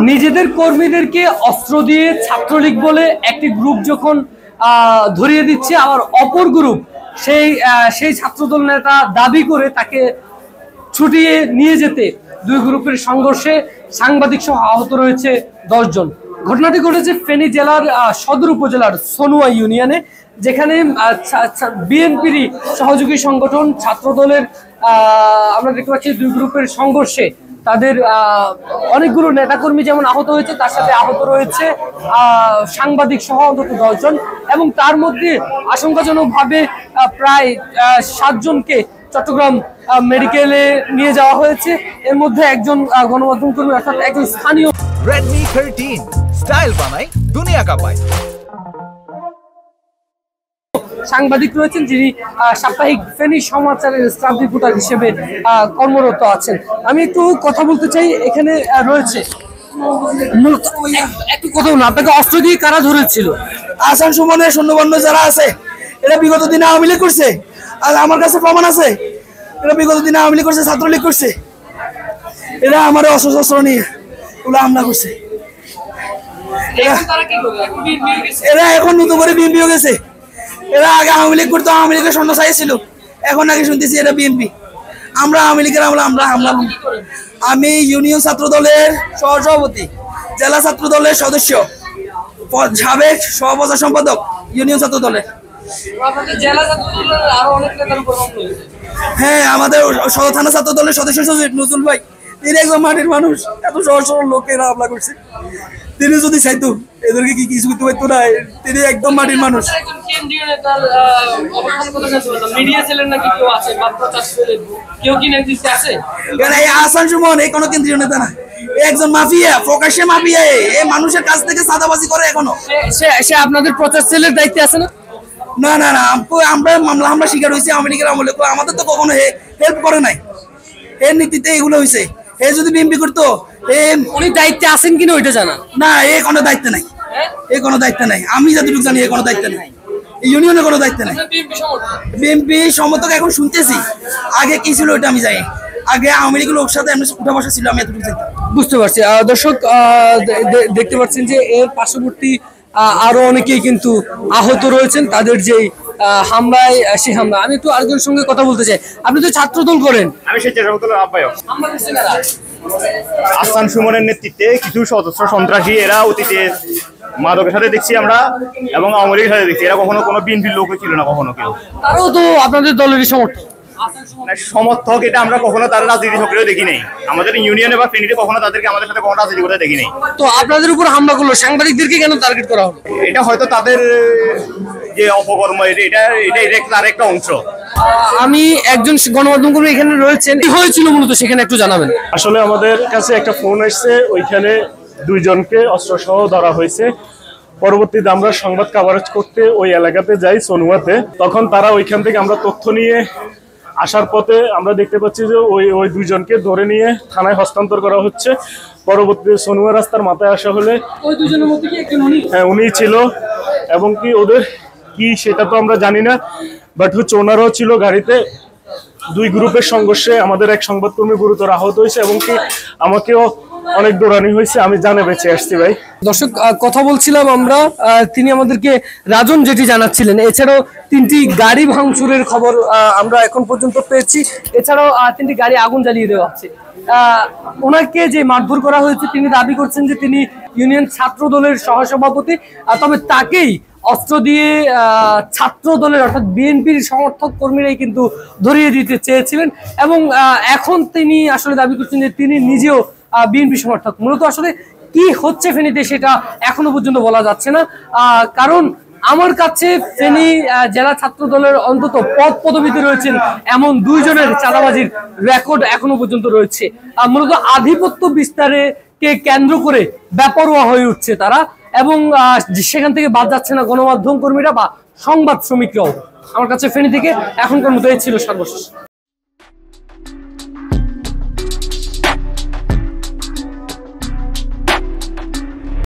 নিজেদের কর্মীদেরকে অস্ত্র দিয়ে ছাত্রলীগ বলে একটি গ্রুপ যখন ধরিয়ে দিচ্ছে, আবার অপর গ্রুপ সেই ছাত্রদল নেতা দাবি করে তাকে ছুটিয়ে নিয়ে যেতে দুই গ্রুপের সংঘর্ষে সাংবাদিক সহ আহত রয়েছে 10 জন। ঘটনাটি ঘটেছে ফেনী জেলার সদর উপজেলার সনুয়া ইউনিয়নে, যেখানে বিএনপির সহযোগী সংগঠন ছাত্রদলের আমরা দেখতে পাচ্ছি দুই গ্রুপের সংঘর্ষে তাদের অনেকগুলো নেতাকর্মী যেমন আহত হয়েছে, তার সাথে আহত রয়েছে সাংবাদিক সহ অন্তত 10 জন, এবং তার মধ্যে আশঙ্কাজনকভাবে প্রায় 7 জনকে চট্টগ্রাম মেডিকেলে নিয়ে যাওয়া হয়েছে। এর মধ্যে একজন গণমাধ্যম কর্মী অর্থাৎ একজন স্থানীয়। Redmi 13 স্টাইল বানাই দুনিয়া কাঁপায়। সাংবাদিক রয়েছেন যিনি সাপ্তাহিক ফেনী সমাচারের স্টাফ রিপোর্টার হিসেবে কর্মরত আছেন। আমি একটু কথা বলতে চাই, এখানে রয়েছে একটু কথা বলুন, আপনাকে অস্ত্র দিয়ে কারা ধরেছিল? আসান সুমনের সৈন্যবন্ধ যারা আছে এরা বিগত দিনে আওয়ামী লীগ করছে, আর আমার কাছে প্রমাণ আছে এরা বিগত দিনে আওয়ামী লীগ করছে, ছাত্রলীগ করছে। এরা আমার অস্ত্র নিয়ে ওগুলো হামলা করছে। এরা এখন নতুন করে বিএনপি হয়ে গেছে। এরা আগে আওয়ামী লীগ করতো, আওয়ামী লীগের সৈন্য চাইছিল, এখন নাকি শুনতেছি এরা বিএনপি। আমরা আওয়ামী লীগের আমরা হামলা। আমি ইউনিয়ন ছাত্র দলের সহসভাপতি, জেলা ছাত্র দলের সদস্য, সাবেক সহপ্রচার সম্পাদক ইউনিয়ন ছাত্র দলের। হ্যাঁ, আমাদের সদর থানা ছাত্র দলের সদস্য সচিব নজরুল ভাই, তিনি একজন মাটির মানুষ। এত সহজ সরল লোকেরা হামলা করছে। তিনি যদি চাইতো এদেরকে কি কিছু করতে পারতো না। তিনি একদম মাটির মানুষ। আসান সুমন এই কোনো কেন্দ্রীয় নেতা না, একজন মাফিয়া, প্রকাশ্যে মাফিয়া। এই মানুষের কাছ থেকে চাঁদাবাজি করে। এখনো সে আপনাদের প্রচার সেলের দায়িত্বে আছে না? না না না, আমরা মামলা শিকার হয়েছি আওয়ামী লীগের আমলে। আমাদের তো কখনো হেল্প করে নাই। এর নীতিতে এগুলো হয়েছে। এ যদি বিএনপি করতো, উনি দায়িত্বে আছেন কিনা ওইটা জানা না। এ কোনো দায়িত্ব নাই, কোনো দায়িত্ব নাই। আমি যতটুকু জানি কোনো দায়িত্ব নাই, ইউনিয়নে কোনো দায়িত্ব নাই। বিএনপি সমর্থক এখন শুনতেছি, আগে কি ছিল ওইটা আমি জানি। আগে আওয়ামী লীগের লোক সাথে উঠা বসা ছিল, আমি এতটুকু জানি। বুঝতে পারছি। দর্শক দেখতে পাচ্ছেন যে এর পার্শ্ববর্তী আরো অনেকেই কিন্তু আহত রয়েছেন তাদের যেই হামলায়। সেই হামলা আমি একটু আরেকজনের সঙ্গে কথা বলতে চাই। আপনি তো ছাত্রদল করেন। আমি সেই ছাত্রদলের আহ্বায়ক। আসান সুমনের নেতৃত্বে কিছু সদস্য সন্ত্রাসী, এরা অতীতে মাদকের সাথে দেখছি আমরা এবং আওয়ামী লীগের সাথে দেখছি। এরা কখনো কোনো বিএনপির লোকও ছিল না, কখনো কেউ। তারাও তো আপনাদের দলেরই সমর্থক। সমর্থক এটা আমরা কখনো তার রাজনীতি সক্রিয় দেখি নাই। আমাদের ইউনিয়নে বা ফেনীতে কখনো তাদেরকে আমাদের সাথে কখনো রাজনীতি করতে দেখি নাই। তো আপনাদের উপর হামলা করলো, সাংবাদিকদেরকে কেন টার্গেট করা হলো? এটা হয়তো তাদের যে অপকর্ম, এটা তার একটা অংশ। আমি একজন গণমাধ্যম কর্মী এখানে রয়েছেন, কি হয়েছিল মূলত সেখানে একটু জানাবেন। আসলে আমাদের কাছে একটা ফোন আসছে, ওইখানে 2 জনকে অস্ত্র সহ ধরা হয়েছে। পরবর্তীতে আমরা সংবাদ কভারেজ করতে ওই এলাকাতে যাই, সনুয়াতে। তখন তারা ওইখান থেকে আমরা তথ্য নিয়ে আসার পথে আমরা দেখতে পাচ্ছি যে ওই 2 জনকে ধরে নিয়ে থানায় হস্তান্তর করা হচ্ছে। পরবর্তীতে সনুয়া রাস্তার মাথায় আসা হলে ওই 2 জনের মধ্যে কি একজন হ্যাঁ উনিই ছিল, এবং কি ওদের কি সেটা তো আমরা জানি না, বাট হচ্ছে ওনারাও ছিল গাড়িতে। 2 গ্রুপের সংঘর্ষে আমাদের এক সংবাদকর্মী গুরুতর আহত হয়েছে, এবং কি আমাকেও অনেক দৌড়ানি হয়েছে। আমি জানে বেঁচে আসছি ভাই। দর্শক কথা বলছিলাম আমরা, তিনি আমাদেরকে রাজন যেটি জানাচ্ছিলেন। এছাড়াও 3টি গাড়ি ভাঙচুরের খবর আমরা এখন পর্যন্ত পেয়েছি। এছাড়াও 3টি গাড়ি আগুন জ্বালিয়ে দেওয়া হচ্ছে। ওনাকে যে মারধর করা হয়েছে তিনি দাবি করছেন যে তিনি ইউনিয়ন ছাত্র দলের সহসভাপতি, তবে তাকেই অস্ত্র দিয়ে ছাত্র দলের অর্থাৎ বিএনপির সমর্থক কর্মীরাই কিন্তু ধরিয়ে দিতে চেয়েছিলেন, এবং এখন তিনি আসলে দাবি করছেন যে তিনি নিজেও বিএনপি সমর্থক। মূলত আসলে কি হচ্ছে ফেনীতে সেটা এখনো পর্যন্ত বলা যাচ্ছে না, কারণ আমার কাছে ফেনী জেলা ছাত্র দলের অন্তত পদ পদবিতে রয়েছেন এমন 2 জনের চাঁদাবাজির রেকর্ড এখনো পর্যন্ত রয়েছে। মূলত আধিপত্য বিস্তারে কে কেন্দ্র করে বেপরোয়া হয়ে উঠছে তারা, এবং সেখান থেকে বাদ যাচ্ছে না গণমাধ্যম কর্মীরা বা সংবাদ শ্রমিকরাও। আমার কাছে ফেনী থেকে এখনকার মতো এই ছিল সর্বশেষ।